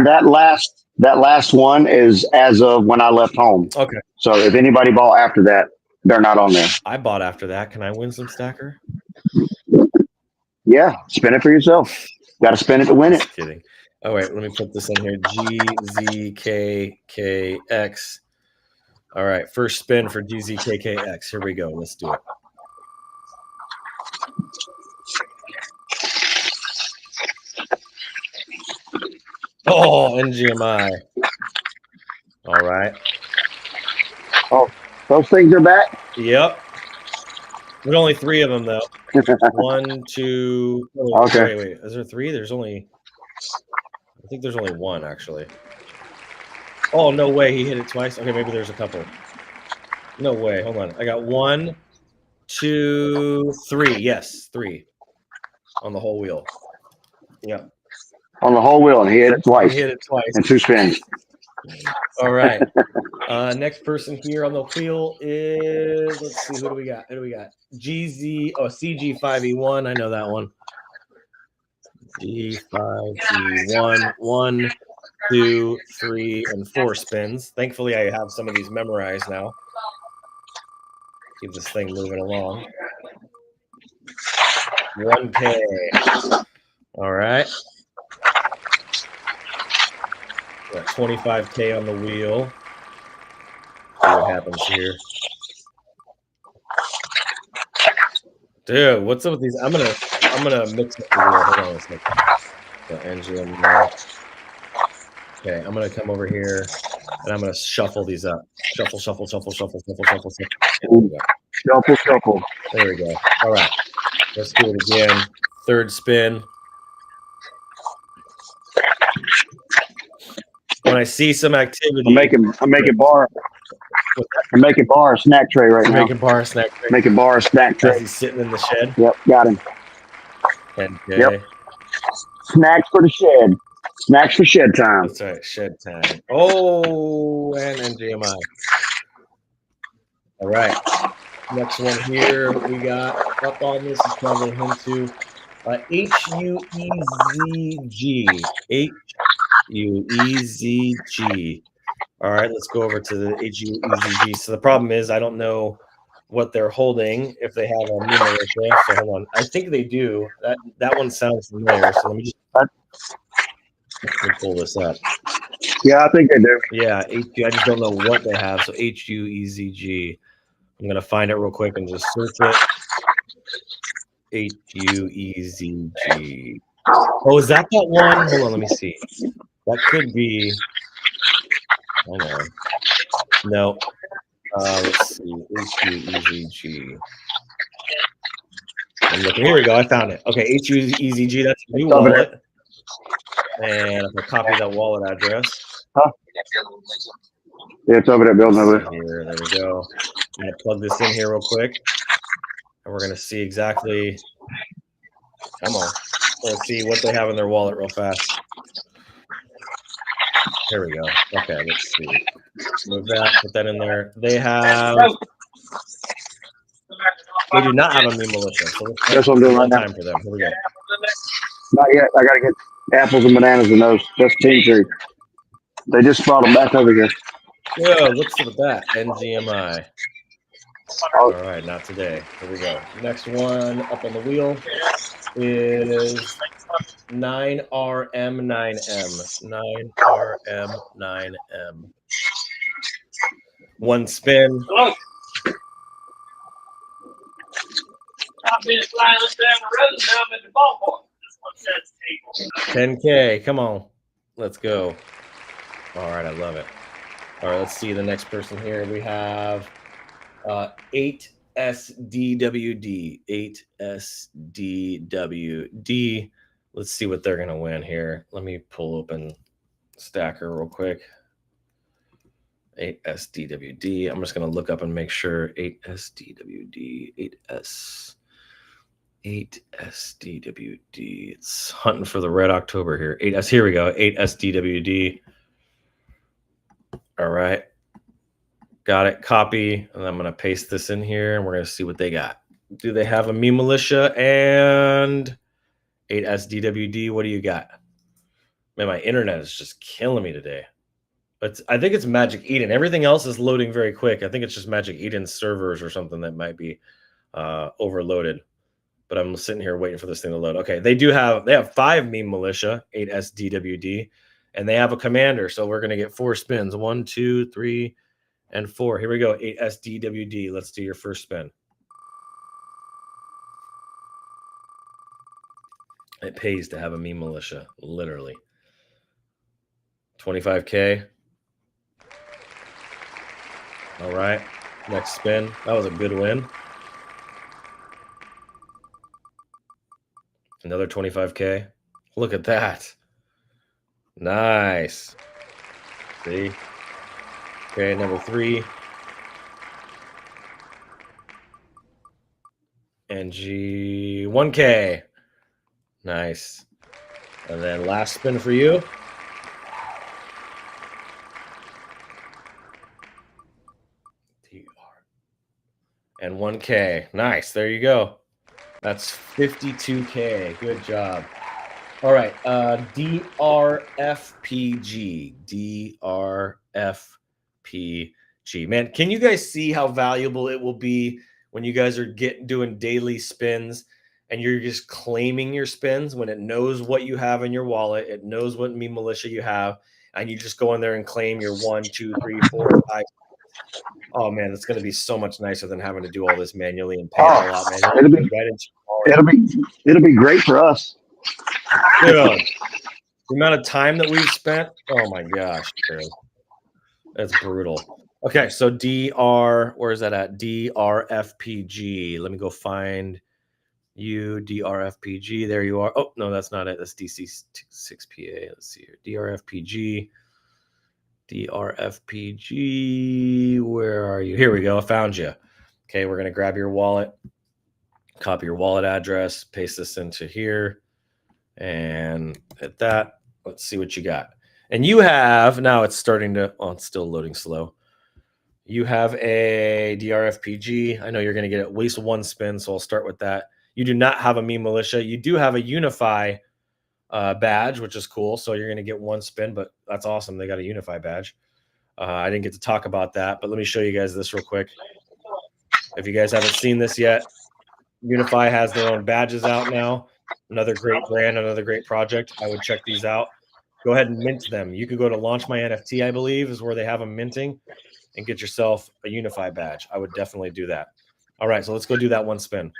that last one is as of when I left home. Okay. So if anybody bought after that, they're not on there. I bought after that. Can I win some stacker? Yeah, spin it for yourself. Got to spin it to win it. Just kidding. All right, let me put this in here. GZKKX. All right, first spin for GZKKX. Here we go. Let's do it. Oh, NGMI. All right. Oh, those things are back. Yep. There's only 3 of them, though. 1, 2. Oh, Okay. Wait. Is there 3? I think there's only 1, actually. Oh, no way. He hit it twice. Okay, maybe there's a couple. No way. Hold on. I got 1, 2, 3. Yes, 3 on the whole wheel. Yep. On the whole wheel, and he hit it twice. He hit it twice. And 2 spins. All right. Next person here on the wheel is, let's see, who do we got? CG5E1. I know that one. G5E1. 1, 2, 3, and 4 spins. Thankfully, I have some of these memorized now. Keep this thing moving along. 1K. All right. Got 25K on the wheel. See what happens here. Dude, what's up with these? I'm gonna mix up the wheel. Hold on a second. The engine. Okay, I'm gonna come over here and I'm gonna shuffle these up. Shuffle. Shuffle. There we go. All right. Let's do it again. Third spin. When I see some activity, I'm making bar a snack tray right now. Making bar a snack tray. Making bar a snack As tray. he's sitting in the shed. Yep, got him. Okay. Yep. Snacks for the shed. Snacks for shed time. That's right, shed time. Oh, and NGMI. All right. Next one here we got up on this is probably him too. HUEZG. HUEZG. All right, let's go over to the HUEZG. So the problem is I don't know what they're holding if they have a numerator. So hold on. I think they do. That one sounds familiar. So let me pull this up. Yeah, I think they do. Yeah, I just don't know what they have. So HUEZG. I'm gonna find it real quick and just search it. HUEZG. Oh, is that one? Hold on, let me see. That could be. Hold on. No. Let's see. HUEZG. I'm looking. Here we go. I found it. Okay, HUEZG. That's a new wallet. And if I copy that wallet address. Huh? Yeah, it's over there, building over there. Here, there we go. I'm gonna plug this in here real quick, and we're gonna see exactly. Come on, let's see what they have in their wallet real fast. Here we go. Okay, let's see. Move that. Put that in there. They have. They do not have a me militia. So that's what I'm doing right now. Time for them. Here we go. Not yet. I gotta get apples and bananas in those. That's team 3. They just brought them back over here. Whoa, let's look at that. NGMI. All right, not today. Here we go. Next one up on the wheel is 9RM9M. 9RM9M. One spin. 10K. Come on. Let's go. All right, I love it. All right, let's see the next person here. We have 8SDWD. 8SDWD. Let's see what they're going to win here. Let me pull open Stacker real quick. 8SDWD. I'm just going to look up and make sure. 8SDWD. 8SDWD. It's hunting for the Red October here. 8S. Here we go. 8SDWD. All right. Got it. Copy. And I'm going to paste this in here and we're going to see what they got. Do they have a Me Militia and 8SDWD? What do you got? Man, my internet is just killing me today. But I think it's Magic Eden. Everything else is loading very quick. I think it's just Magic Eden servers or something that might be overloaded. But I'm sitting here waiting for this thing to load. Okay, they have 5 Meme Militia, 8SDWD, and they have a commander. So we're gonna get 4 spins. 1, 2, 3, and 4. Here we go. 8SDWD. Let's do your first spin. It pays to have a Meme Militia, literally. 25K. All right, next spin. That was a good win. Another 25K. Look at that. Nice. See? Okay, number 3. NG 1K. Nice. And then last spin for you. And 1K. Nice. There you go. That's 52K. Good job. All right. DRFPG. DRFPG. Man, can you guys see how valuable it will be when you guys are doing daily spins and you're just claiming your spins when it knows what you have in your wallet, it knows what Me Militia you have, and you just go in there and claim your 1, 2, 3, 4, 5. Oh man, it's going to be so much nicer than having to do all this manually and pay it all out, man. It'll be great for us. Dude, the amount of time that we've spent, oh my gosh, dude. That's brutal. Okay, so where is that at? DRFPG. Let me go find you, DRFPG. There you are. Oh, no, that's not it. That's DC6PA. Let's see here. DRFPG. DRFPG, where are you? Here we go. I found you. Okay, we're going to grab your wallet, copy your wallet address, paste this into here, and hit that. Let's see what you got. And you have, now it's starting to, it's still loading slow. You have a DRFPG. I know you're going to get at least 1 spin, so I'll start with that. You do not have a Me Militia. You do have a Unify badge, which is cool. So you're going to get 1 spin, but that's awesome. They got a Unify badge. I didn't get to talk about that, but let me show you guys this real quick. If you guys haven't seen this yet, Unify has their own badges out now. Another great brand, another great project. I would check these out. Go ahead and mint them. You could go to Launch My NFT, I believe, is where they have them minting, and get yourself a Unify badge. I would definitely do that. All right, so let's go do that 1 spin.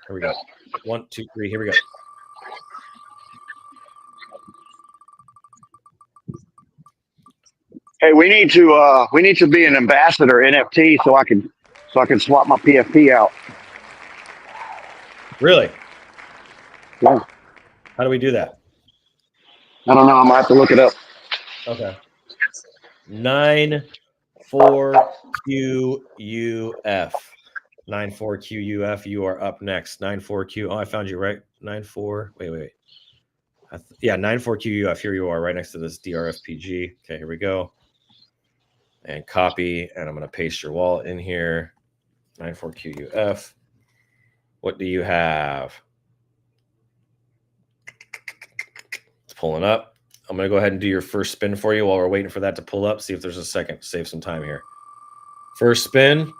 Here we go. 1, 2, 3. Here we go. Hey, we need to be an ambassador NFT so I can swap my PFP out. Really? Yeah. How do we do that? I don't know. I might have to look it up. Okay. 94QUF. 94QUF. You are up next. 94Q. Oh, I found you right. 94. Wait. Yeah, 94QUF. Here you are, right next to this DRFPG. Okay, here we go. And copy, and I'm going to paste your wallet in here. 94QUF. What do you have? It's pulling up. I'm going to go ahead and do your first spin for you while we're waiting for that to pull up. See if there's a second. Save some time here. First spin.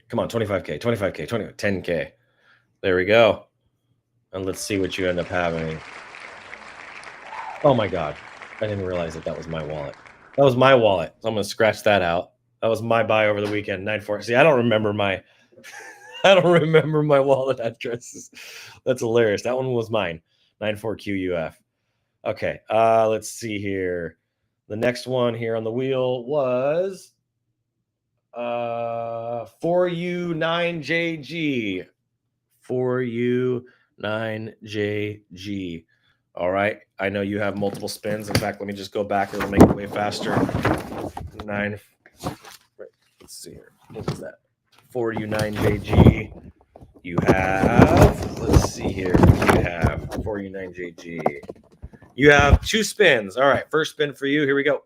Come on, 25K, 10K. There we go. And let's see what you end up having. Oh my God. I didn't realize that was my wallet. That was my wallet. So I'm going to scratch that out. That was my buy over the weekend. 94. See, I don't remember my wallet addresses. That's hilarious. That one was mine. 94QUF. Okay. Let's see here. The next one here on the wheel was 4U9JG. 4U9JG. All right. I know you have multiple spins. In fact, let me just go back. It'll make it way faster. 9. Let's see here. What was that? 4U9JG. You have, let's see here. You have 4U9JG. You have 2 spins. All right. First spin for you. Here we go.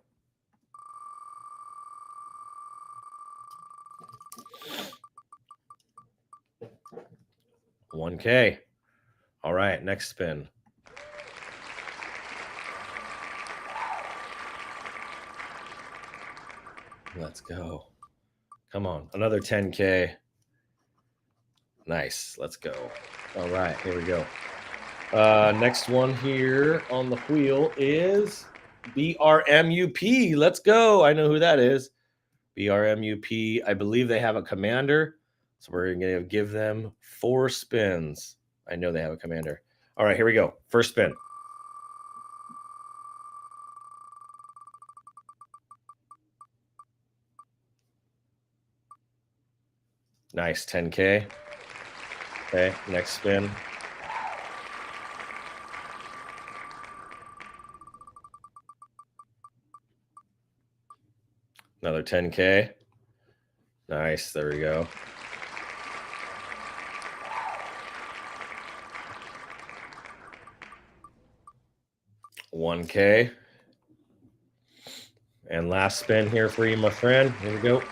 $1K. All right, next spin. Let's go. Come on, another 10K. Nice, let's go. All right, here we go. Next one here on the wheel is BRMUP. Let's go. I know who that is. BRMUP. I believe they have a commander. So we're going to give them 4 spins. I know they have a commander. All right, here we go. First spin. Nice, 10K. Okay, next spin. Another 10K. Nice, there we go. $1K. And last spin here for you, my friend. Here we go.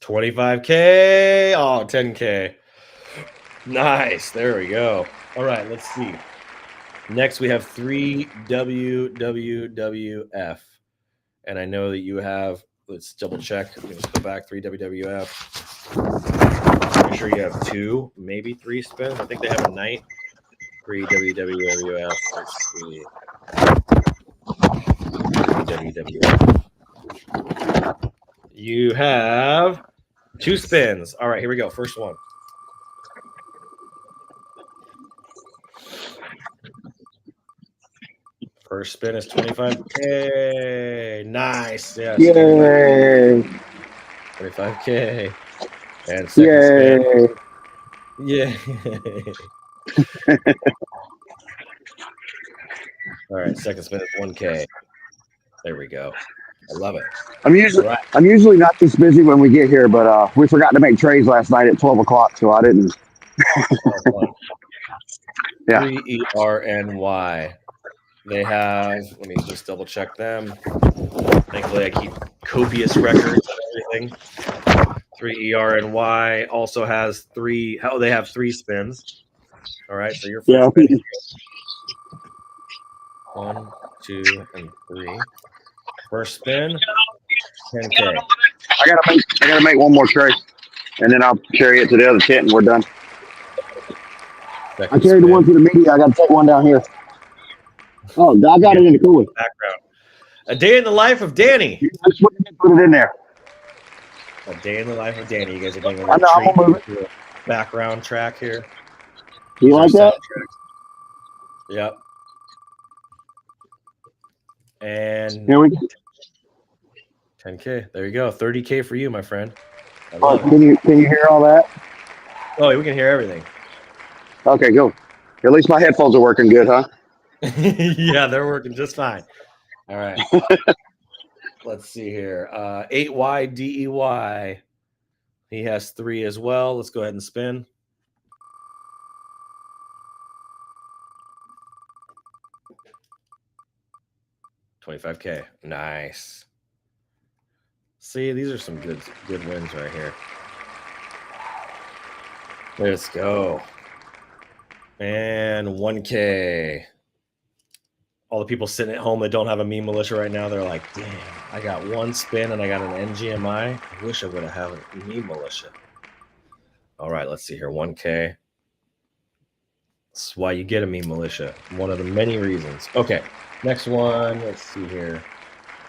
$25K. Oh, 10K. Nice. There we go. All right, let's see. Next, we have 3WWWF. And I know that you have, let's double check. Let's go back. 3WWF. I'm sure you have 2, maybe 3 spins. I think they have a night. 3WWF. Let's see. 3WWF. You have 2 spins. All right, here we go. First one. First spin is 25K. Nice. Yes. Yay! 25K. And second spin. Yeah. All right, second spin is 1K. There we go. I love it. I'm usually not this busy when we get here, but we forgot to make trays last night at 12 o'clock, so I didn't. Yeah. 3ERNY. They have, let me just double check them. Thankfully, I keep copious records of everything. 3ERNY also has 3. How they have 3 spins. All right, so your first spin. 1, 2, and 3. First spin, 10K. I gotta make one more tray, and then I'll carry it to the other tent, and we're done. Second I carried the spin. one to the media. I gotta take one down here. Oh, I got it in the cooler. Background. A day in the life of Danny. I just went and put it in there. A day in the life of Danny. You guys are getting a I know, I'm gonna move little background track here. You like that? Yep. And Here we go. 10K. There you go. 30K for you, my friend. I Oh, love it. can you hear all that? Oh, we can hear everything. Okay, go. At least my headphones are working good, huh? Yeah, they're working just fine. All right. Let's see here. 8YDEY. He has 3 as well. Let's go ahead and spin. $25K. Nice. See, these are some good wins right here. Let's go. And 1K. All the people sitting at home that don't have a meme militia right now, they're like, damn, I got 1 spin and I got an NGMI. I wish I would have had a meme militia. All right, let's see here. 1K. That's why you get a meme militia. One of the many reasons. Okay, next one, let's see here,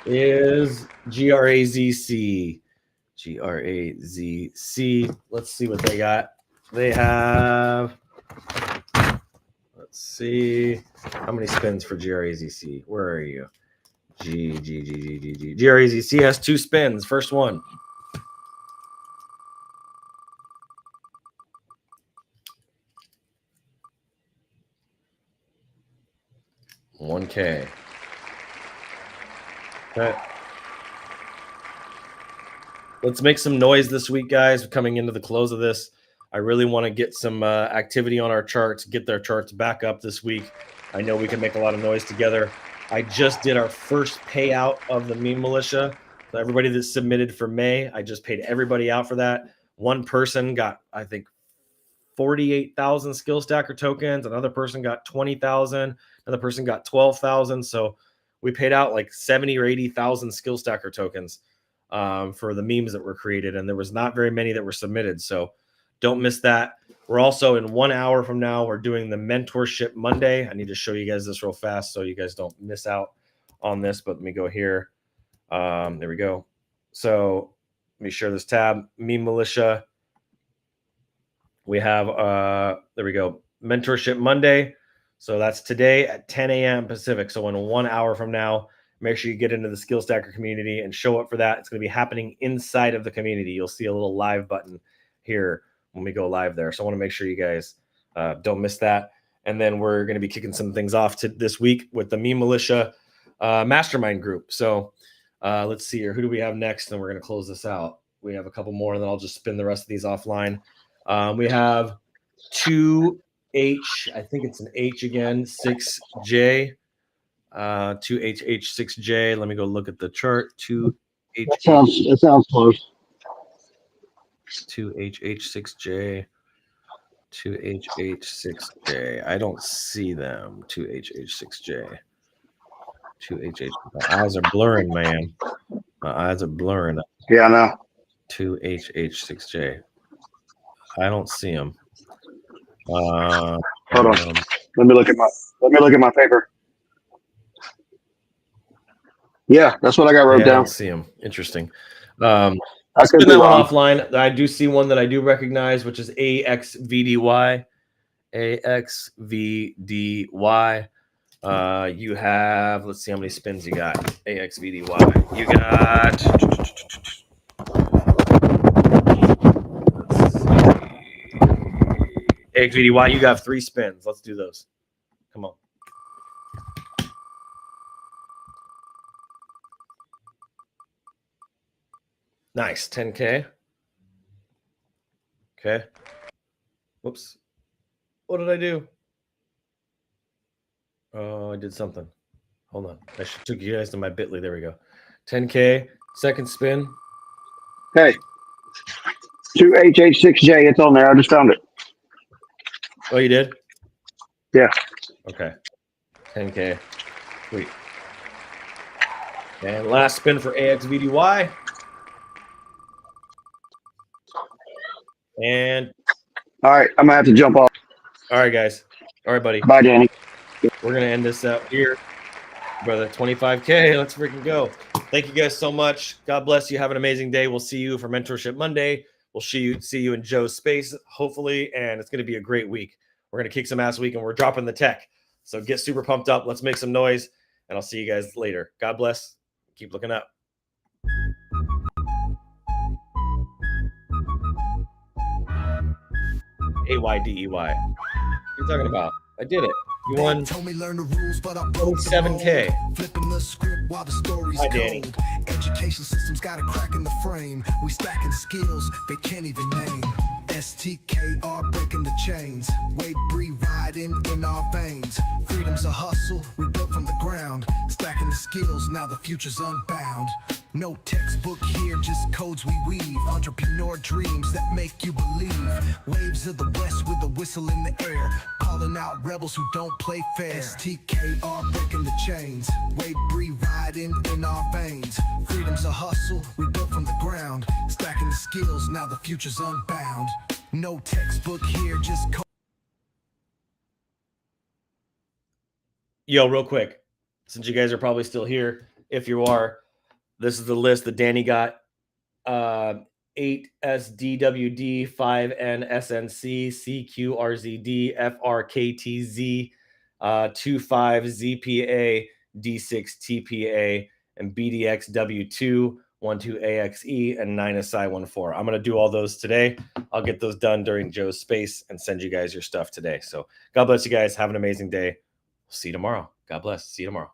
is GRAZC. GRAZC. Let's see what they got. They have, let's see, how many spins for GRAZC? Where are you? GREZ CS 2 spins. First one. $1K. Okay. Let's make some noise this week, guys. Coming into the close of this, I really want to get some activity on our charts, get their charts back up this week. I know we can make a lot of noise together. I just did our first payout of the meme militia. So everybody that submitted for May, I just paid everybody out for that. One person got, I think, 48,000 skill stacker tokens. Another person got 20,000. Another person got 12,000. So we paid out like 70 or 80,000 skill stacker tokens for the memes that were created. And there was not very many that were submitted. So don't miss that. We're also in 1 hour from now, we're doing the Mentorship Monday. I need to show you guys this real fast so you guys don't miss out on this. But let me go here. There we go. So let me share this tab. Meme Militia. We have, there we go, Mentorship Monday. So that's today at 10 a.m. Pacific. So in 1 hour from now, make sure you get into the Skill Stacker community and show up for that. It's going to be happening inside of the community. You'll see a little live button here when we go live there. So I want to make sure you guys don't miss that. And then we're going to be kicking some things off to this week with the Meme Militia Mastermind group. So let's see here. Who do we have next? And we're going to close this out. We have a couple more, and then I'll just spin the rest of these offline. We have 2H, I think it's an H again, 6J, 2HH6J. Let me go look at the chart. 2H. That sounds close. 2HH6J, 2HH6J. I don't see them. 2HH6J, 2HH. My eyes are blurring, man. My eyes are blurring. Yeah, I know. 2HH6J. I don't see them. Hold on. Let me look at my paper. Yeah, that's what I got wrote I down. don't see them. Interesting. I Spin could be that one wrong. offline. I do see one that I do recognize, which is AXVDY. AXVDY. You have, let's see how many spins you got. AXVDY. You got, AXVDY, you got 3 spins. Let's do those. Come on. Nice. 10K. Okay. Whoops. What did I do? Oh, I did something. Hold on. I should took you guys to my Bitly. There we go. 10K. Second spin. Hey, 2HH6J. It's on there. I just found it. Oh, you did? Yeah. Okay. 10K. Sweet. And last spin for AXVDY. And All right, I'm gonna have to jump off. all right, guys. All right, buddy. Bye, Danny. We're gonna end this out here, brother. 25K. Let's freaking go. Thank you guys so much. God bless you. Have an amazing day. We'll see you for Mentorship Monday. We'll see you in Joe's space, hopefully, and it's gonna be a great week. We're gonna kick some ass week, and we're dropping the tech. So get super pumped up. Let's make some noise, and I'll see you guys later. God bless. Keep looking up. AYDEY. What are you talking about? I did it. You won Told me learn the rules, but I 27K. Flipping the script while the story's Hi, Danny. cold. Education system's got a crack in the frame. We stacking skills they can't even name. STKR breaking the chains. Wade Bree riding in our veins. Freedom's a hustle we built from the ground. Stacking the skills, now the future's unbound. No textbook here, just codes we weave. Entrepreneur dreams that make you believe. Waves of the west with a whistle in the air. Calling out rebels who don't play fair. STKR breaking the chains. Wade Bree riding in our veins. Freedom's a hustle we built from the ground. Stacking the skills, now the future's unbound. No textbook here, just code. Yo, real quick, since you guys are probably still here, if you are, this is the list that Danny got. 8 SDWD, 5 NSNC, CQRZD, FRKTZ, 25 ZPA, D6 TPA, and BDX W2, 12AXE, and 9SI14. I'm going to do all those today. I'll get those done during Joe's space and send you guys your stuff today. So God bless you guys. Have an amazing day. See you tomorrow. God bless. See you tomorrow.